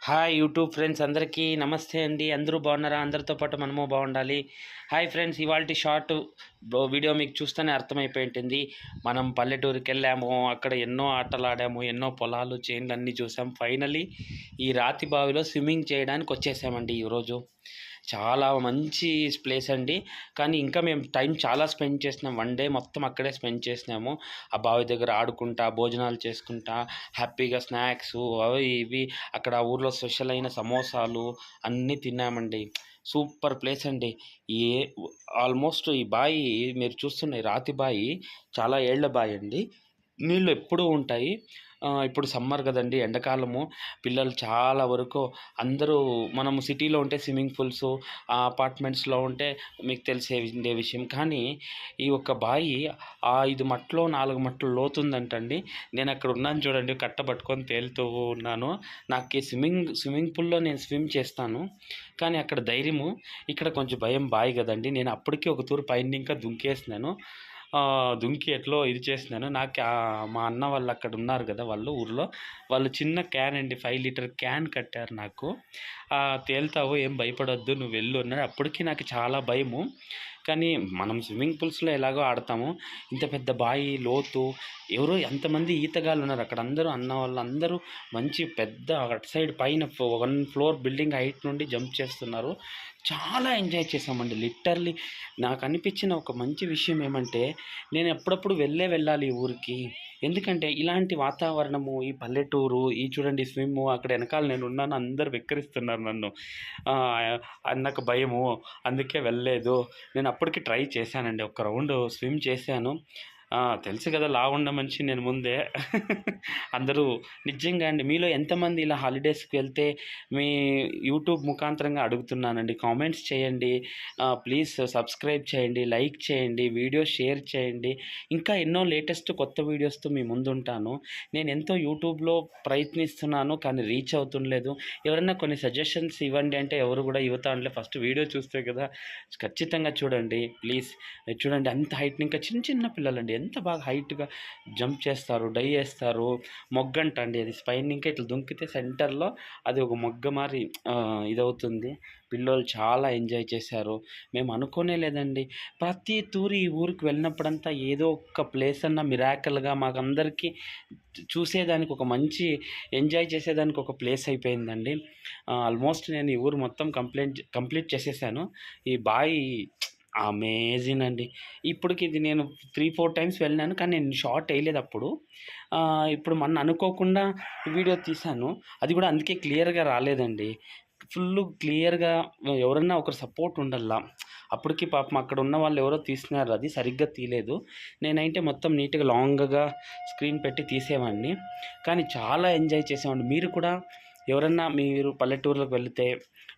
Hi YouTube friends అందరికీ నమస్తే అండి. అందరూ బాగున్నారా? అందరితో పాటు మనము బాగుండాలి. హాయ్ ఫ్రెండ్స్, ఇవాల్టి షార్ట్ వీడియో మీకు చూస్తేనే అర్థమైపోయి ఉంటుంది. మనం పల్లెటూరుకి వెళ్ళాము, అక్కడ ఎన్నో ఆటలు ఆడాము, ఎన్నో పొలాలు చేన్లు అన్నీ చూసాం. ఫైనలీ ఈ రాతి బావిలో స్విమ్మింగ్ చేయడానికి వచ్చేసామండి. ఈరోజు చాలా మంచి ప్లేస్ అండి. కానీ ఇంకా మేము టైం చాలా స్పెండ్ చేసినాం. వన్ డే మొత్తం అక్కడే స్పెండ్ చేసినాము. ఆ బావి దగ్గర ఆడుకుంటా, భోజనాలు చేసుకుంటా, హ్యాపీగా స్నాక్స్ అవి ఇవి అక్కడ ఊర్లో స్పెషల్ అయిన సమోసాలు అన్నీ తిన్నామండి. సూపర్ ప్లేస్ అండి. ఏ ఆల్మోస్ట్ ఈ బావి మీరు చూస్తున్న రాతి బావి చాలా ఏళ్ల బావి అండి. నీళ్ళు ఎప్పుడూ ఉంటాయి. ఇప్పుడు సమ్మర్ కదండి, ఎండాకాలము. పిల్లలు చాలా వరకు అందరూ మనము సిటీలో ఉంటే స్విమ్మింగ్ పూల్స్, అపార్ట్మెంట్స్లో ఉంటే మీకు తెలిసే విషయం. కానీ ఈ ఒక్క బావి 5 మట్లు 4 మట్లు లోతుందంటండి. నేను అక్కడ ఉన్నాను చూడండి, కట్ట పట్టుకొని తేలుతూ ఉన్నాను. నాకు ఈ స్విమ్మింగ్ పూల్లో నేను స్విమ్ చేస్తాను, కానీ అక్కడ ధైర్యము, ఇక్కడ కొంచెం భయం. బావి కదండి. నేను అప్పటికి ఒక తూరు పైన ఇంకా దుంకేసినాను. దుంకి ఎట్లో ఇది చేసినాను. నాకు మా అన్న వాళ్ళు అక్కడ ఉన్నారు కదా, వాళ్ళు ఊర్లో, వాళ్ళు చిన్న క్యాన్ అండి, 5 లీటర్ క్యాన్ కట్టారు నాకు. తేలుతావు, ఏం భయపడొద్దు, నువ్వు వెళ్ళు అన్నాడు. అప్పటికి నాకు చాలా భయము. కానీ మనం స్విమ్మింగ్ పూల్స్లో ఎలాగో ఆడతాము, ఇంత పెద్ద బావి లోతు, ఎవరో ఎంతమంది ఈతగాళ్ళు ఉన్నారు అక్కడ. అందరూ అన్న వాళ్ళు అందరూ మంచి పెద్ద అటు సైడ్ పైన 1 ఫ్లోర్ బిల్డింగ్ హైట్ నుండి జంప్ చేస్తున్నారు. చాలా ఎంజాయ్ చేసామండి. లిటరల్లీ నాకు అనిపించిన ఒక మంచి విషయం ఏమంటే, నేను ఎప్పుడప్పుడు వెళ్ళాలి ఈ ఊరికి. ఎందుకంటే ఇలాంటి వాతావరణము, ఈ పల్లెటూరు, ఈ చూడండి స్విమ్, అక్కడ వెనకాల నేను ఉన్నాను, అందరు వెక్కిరిస్తున్నారు నన్ను. నాకు భయము, అందుకే వెళ్ళలేదు. నేను అప్పటికి ట్రై చేశానండి, ఒక రౌండ్ స్విమ్ చేశాను. తెలుసు కదా, లావున్న మనిషి నేను ముందే. అందరూ నిజంగా అండి, మీలో ఎంతమంది ఇలా హాలిడేస్కి వెళ్తే మీ యూట్యూబ్ ముఖాంతరంగా అడుగుతున్నానండి, కామెంట్స్ చేయండి, ప్లీజ్ సబ్స్క్రైబ్ చేయండి, లైక్ చేయండి, వీడియో షేర్ చేయండి. ఇంకా ఎన్నో లేటెస్ట్ కొత్త వీడియోస్తో మీ ముందుంటాను. నేను ఎంతో యూట్యూబ్లో ప్రయత్నిస్తున్నాను, కానీ రీచ్ అవుతుండలేదు. ఎవరైనా కొన్ని సజెషన్స్ ఇవ్వండి అంటే ఎవరు కూడా ఇవ్వతా ఉండలే. ఫస్ట్ వీడియో చూస్తే కదా, ఖచ్చితంగా చూడండి ప్లీజ్. చూడండి అంత హైట్, ఇంకా చిన్న చిన్న పిల్లలండి ఎంత బాగా హైట్గా జంప్ చేస్తారు, డై వేస్తారు. మొగ్గంట అండి అది, స్పైన్ ఇంకా ఇట్లా దుంకితే సెంటర్లో అది ఒక మొగ్గ మారి ఇదవుతుంది. పిల్లలు చాలా ఎంజాయ్ చేశారు. మేము అనుకోనే లేదండి. ప్రతి తూరి ఈ ఊరికి వెళ్ళినప్పుడంతా ఏదో ఒక ప్లేస్ అన్న మిరాకల్గా మాకందరికీ చూసేదానికి ఒక మంచి ఎంజాయ్ చేసేదానికి ఒక ప్లేస్ అయిపోయిందండి. ఆల్మోస్ట్ నేను ఈ ఊరు మొత్తం కంప్లీట్ చేసేసాను. ఈ బావి అమేజింగ్ అండి. ఇప్పటికి ఇది నేను 3-4 టైమ్స్ వెళ్ళాను, కానీ నేను షార్ట్ వేయలేదు అప్పుడు. ఇప్పుడు మొన్న అనుకోకుండా వీడియో తీశాను, అది కూడా అందుకే క్లియర్గా రాలేదండి. ఫుల్ క్లియర్గా ఎవరన్నా ఒకరు సపోర్ట్ ఉండాల. అప్పటికి పాపం అక్కడ ఉన్న వాళ్ళు ఎవరో తీసినారు, అది సరిగ్గా తీయలేదు. నేనైతే మొత్తం నీట్గా లాంగ్గా స్క్రీన్ పెట్టి తీసేవాడిని. కానీ చాలా ఎంజాయ్ చేసేవాడిని. మీరు కూడా ఎవరన్నా మీరు పల్లెటూరులోకి వెళితే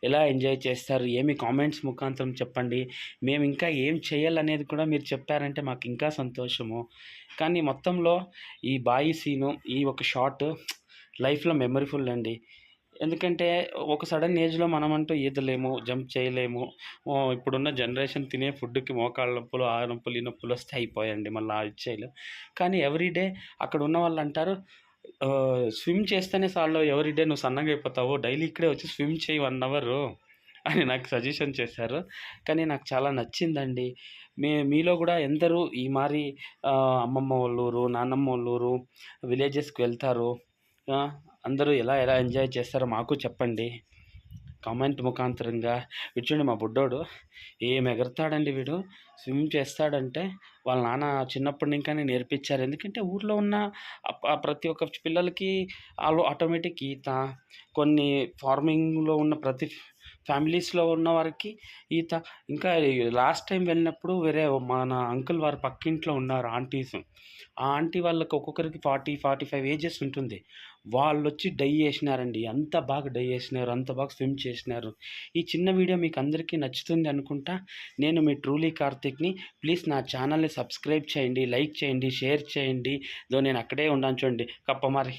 ఎలా ఎంజాయ్ చేస్తారు, ఏమి కామెంట్స్ ముఖాంతరం చెప్పండి. మేము ఇంకా ఏం చేయాలనేది కూడా మీరు చెప్పారంటే మాకు ఇంకా సంతోషము. కానీ మొత్తంలో ఈ బాయి సీను, ఈ ఒక షాట్ లైఫ్లో మెమరీఫుల్ అండి. ఎందుకంటే ఒక సడన్ ఏజ్లో మనమంటూ ఈదలేము, జంప్ చేయలేము. ఇప్పుడున్న జనరేషన్ తినే ఫుడ్కి మోకాళ్ళ నొప్పులు, ఆ నొప్పులు, ఈ నొప్పులు వస్తే అయిపోయాయండి, మళ్ళీ అది చేయలేము. కానీ ఎవ్రీడే అక్కడ ఉన్న వాళ్ళు అంటారు, స్విమ్ చేస్తేనే చాలు, ఎవ్రీడే నువ్వు సన్నగా అయిపోతావు, డైలీ ఇక్కడే వచ్చి స్విమ్ చేయి 1 అవరు అని నాకు సజెషన్ చేశారు. కానీ నాకు చాలా నచ్చిందండి. మీలో కూడా ఎందరూ ఈ మారి అమ్మమ్మ వాళ్ళ ఊరు, నాన్నమ్మ వాళ్ళ ఊరు, విలేజెస్కి వెళ్తారు, అందరూ ఎలా ఎంజాయ్ చేస్తారో మాకు చెప్పండి కామెంట్ ముఖాంతరంగా. వీడు చూడండి మా బుడ్డోడు ఏం ఎగరతాడండి, వీడు స్విమ్ చేస్తాడంటే వాళ్ళ నాన్న చిన్నప్పటి ఇంకానే నేర్పించారు. ఎందుకంటే ఊర్లో ఉన్న ప్రతి ఒక్క పిల్లలకి ఆటోమేటిక్ ఈత, కొన్ని ఫార్మింగ్లో ఉన్న ప్రతి ఫ్యామిలీస్లో ఉన్న వారికి ఈత. ఇంకా లాస్ట్ టైం వెళ్ళినప్పుడు వేరే మన అంకుల్ వారి పక్కింట్లో ఉన్నారు ఆంటీస్. ఆ ఆంటీ వాళ్ళకి ఒక్కొక్కరికి 40-45 ఏజెస్ ఉంటుంది. వాళ్ళు వచ్చి డై చేసినారండి. అంత బాగా డై చేసినారు, అంత బాగా స్విమ్ చేసినారు. ఈ చిన్న వీడియో మీకు అందరికీ నచ్చుతుంది అనుకుంటా. నేను మీ ట్రూలీ కార్తిక్ని. ప్లీజ్ నా ఛానల్ని సబ్స్క్రైబ్ చేయండి, లైక్ చేయండి, షేర్ చేయండి. నేను అక్కడే ఉన్నాను చూడండి, కప్ప మరి.